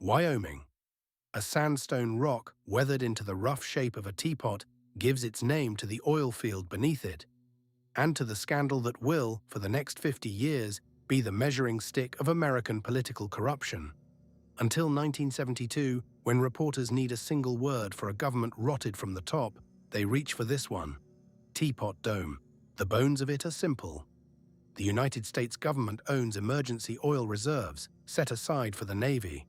Wyoming. A sandstone rock weathered into the rough shape of a teapot gives its name to the oil field beneath it, and to the scandal that will, for the next 50 years, be the measuring stick of American political corruption. Until 1972, when reporters need a single word for a government rotted from the top, they reach for this one: Teapot Dome. The bones of it are simple. The United States government owns emergency oil reserves set aside for the Navy.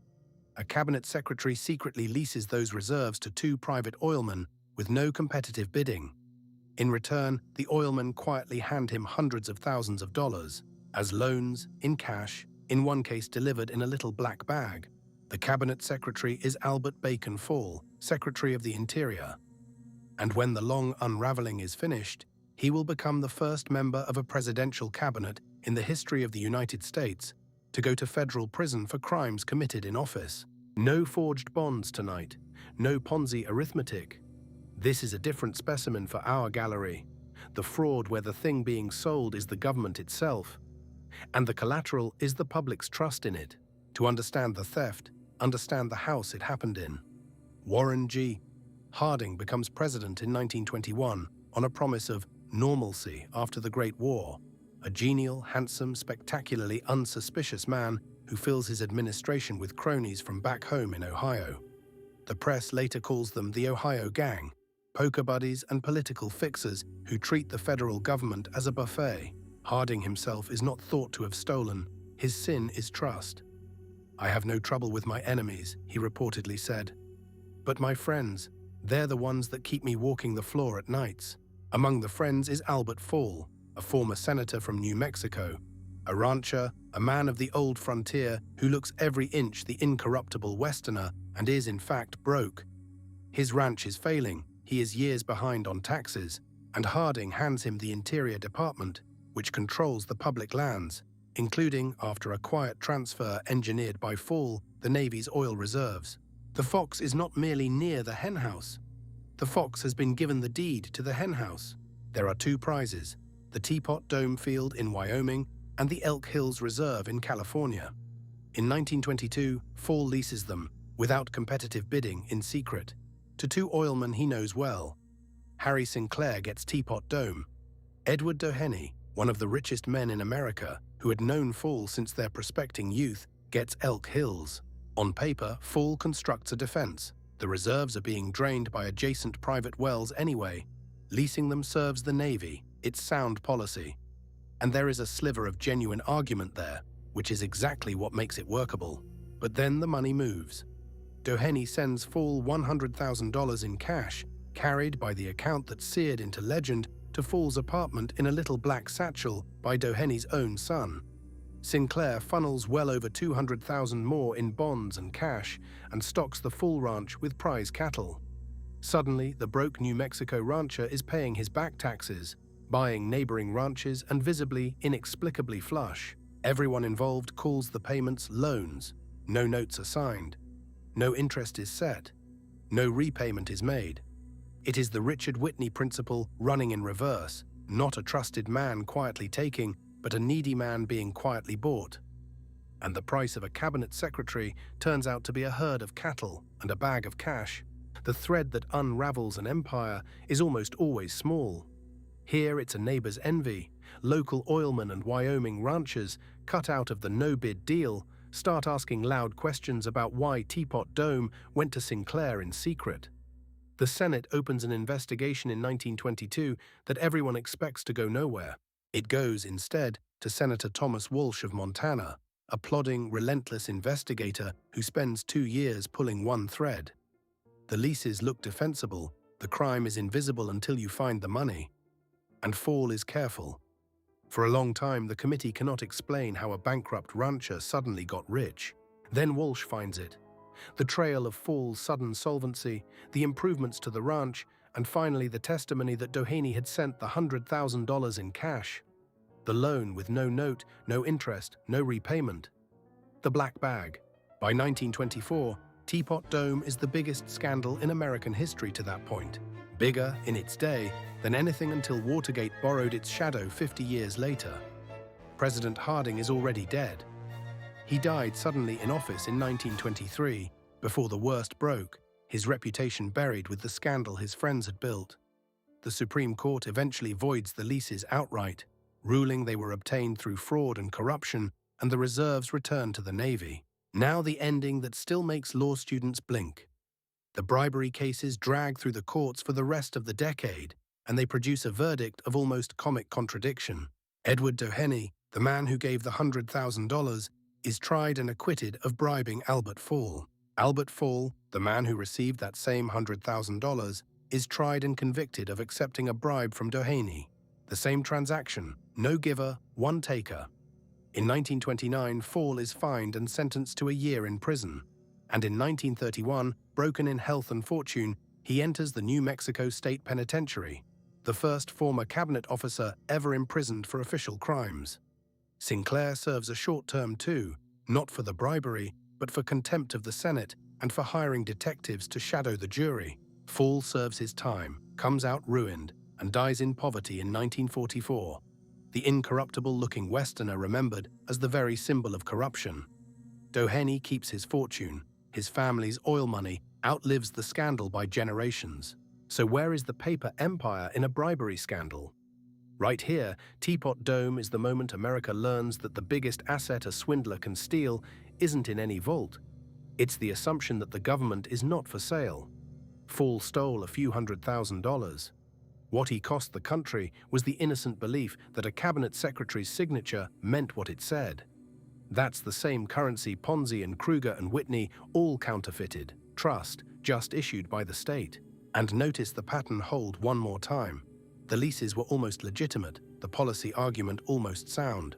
A cabinet secretary secretly leases those reserves to two private oilmen with no competitive bidding. In return, the oilmen quietly hand him hundreds of thousands of dollars as loans, in cash, in one case delivered in a little black bag. The cabinet secretary is Albert Bacon Fall, Secretary of the Interior. And when the long unraveling is finished, he will become the first member of a presidential cabinet in the history of the United States to go to federal prison for crimes committed in office. No forged bonds tonight, no Ponzi arithmetic. This is a different specimen for our gallery. The fraud where the thing being sold is the government itself, and the collateral is the public's trust in it. To understand the theft, understand the house it happened in. Warren G. Harding becomes president in 1921 on a promise of normalcy after the Great War, a genial, handsome, spectacularly unsuspicious man who fills his administration with cronies from back home in Ohio. The press later calls them the Ohio Gang, poker buddies and political fixers who treat the federal government as a buffet. Harding himself is not thought to have stolen. His sin is trust. "I have no trouble with my enemies," he reportedly said. "But my friends, they're the ones that keep me walking the floor at nights." Among the friends is Albert Fall, a former senator from New Mexico, a rancher, a man of the old frontier who looks every inch the incorruptible Westerner and is in fact broke. His ranch is failing, he is years behind on taxes, and Harding hands him the Interior Department, which controls the public lands, including, after a quiet transfer engineered by Fall, the Navy's oil reserves. The fox is not merely near the henhouse. The fox has been given the deed to the henhouse. There are two prizes: the Teapot Dome field in Wyoming and the Elk Hills Reserve in California. In 1922, Fall leases them, without competitive bidding, in secret, to two oilmen he knows well. Harry Sinclair gets Teapot Dome. Edward Doheny, one of the richest men in America, who had known Fall since their prospecting youth, gets Elk Hills. On paper, Fall constructs a defense. The reserves are being drained by adjacent private wells anyway. Leasing them serves the Navy, its sound policy. And there is a sliver of genuine argument there, which is exactly what makes it workable. But then the money moves. Doheny sends Fall $100,000 in cash, carried by the account that seared into legend, to Fall's apartment in a little black satchel by Doheny's own son. Sinclair funnels well over $200,000 more in bonds and cash and stocks the Fall ranch with prize cattle. Suddenly, the broke New Mexico rancher is paying his back taxes, buying neighboring ranches, and visibly, inexplicably flush. Everyone involved calls the payments loans. No notes are signed. No interest is set. No repayment is made. It is the Richard Whitney principle running in reverse, not a trusted man quietly taking, but a needy man being quietly bought. And the price of a cabinet secretary turns out to be a herd of cattle and a bag of cash. The thread that unravels an empire is almost always small. Here it's a neighbor's envy. Local oilmen and Wyoming ranchers, cut out of the no-bid deal, start asking loud questions about why Teapot Dome went to Sinclair in secret. The Senate opens an investigation in 1922 that everyone expects to go nowhere. It goes, instead, to Senator Thomas Walsh of Montana, a plodding, relentless investigator who spends 2 years pulling one thread. The leases look defensible, the crime is invisible until you find the money. And Fall is careful. For a long time, the committee cannot explain how a bankrupt rancher suddenly got rich. Then Walsh finds it. The trail of Fall's sudden solvency, the improvements to the ranch, and finally the testimony that Doheny had sent the $100,000 in cash. The loan with no note, no interest, no repayment. The black bag. By 1924, Teapot Dome is the biggest scandal in American history to that point. Bigger, in its day, than anything until Watergate borrowed its shadow 50 years later. President Harding is already dead. He died suddenly in office in 1923, before the worst broke, his reputation buried with the scandal his friends had built. The Supreme Court eventually voids the leases outright, ruling they were obtained through fraud and corruption, and the reserves returned to the Navy. Now the ending that still makes law students blink. The bribery cases drag through the courts for the rest of the decade, and they produce a verdict of almost comic contradiction. Edward Doheny, the man who gave the $100,000, is tried and acquitted of bribing Albert Fall. Albert Fall, the man who received that same $100,000, is tried and convicted of accepting a bribe from Doheny. The same transaction, no giver, one taker. In 1929, Fall is fined and sentenced to a year in prison. And in 1931, broken in health and fortune, he enters the New Mexico State Penitentiary, the first former cabinet officer ever imprisoned for official crimes. Sinclair serves a short term too, not for the bribery, but for contempt of the Senate and for hiring detectives to shadow the jury. Fall serves his time, comes out ruined, and dies in poverty in 1944. The incorruptible-looking Westerner remembered as the very symbol of corruption. Doheny keeps his fortune. His family's oil money outlives the scandal by generations. So where is the paper empire in a bribery scandal? Right here, Teapot Dome is the moment America learns that the biggest asset a swindler can steal isn't in any vault. It's the assumption that the government is not for sale. Fall stole a few $100,000. What he cost the country was the innocent belief that a cabinet secretary's signature meant what it said. That's the same currency Ponzi and Kruger and Whitney all counterfeited, trust, just issued by the state. And notice the pattern hold one more time. The leases were almost legitimate, the policy argument almost sound.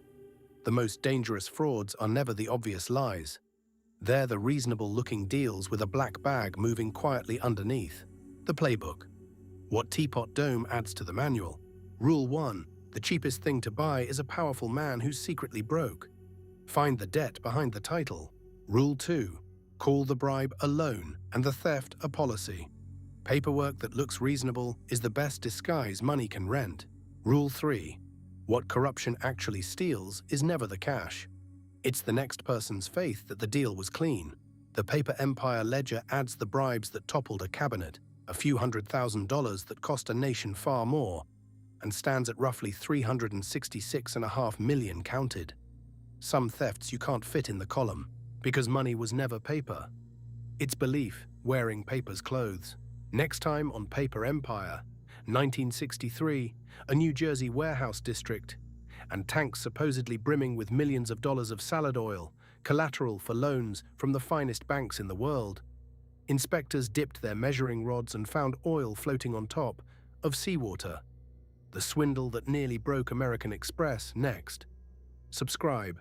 The most dangerous frauds are never the obvious lies. They're the reasonable-looking deals with a black bag moving quietly underneath. The playbook. What Teapot Dome adds to the manual. Rule 1. The cheapest thing to buy is a powerful man who's secretly broke. Find the debt behind the title. Rule 2. Call the bribe a loan and the theft a policy. Paperwork that looks reasonable is the best disguise money can rent. Rule 3. What corruption actually steals is never the cash. It's the next person's faith that the deal was clean. The paper empire ledger adds the bribes that toppled a cabinet, a few $100,000 that cost a nation far more, and stands at roughly $366.5 million counted. Some thefts you can't fit in the column, because money was never paper. It's belief, wearing paper's clothes. Next time on Paper Empire, 1963, a New Jersey warehouse district, and tanks supposedly brimming with millions of dollars of salad oil, collateral for loans from the finest banks in the world. Inspectors dipped their measuring rods and found oil floating on top of seawater. The swindle that nearly broke American Express next. Subscribe.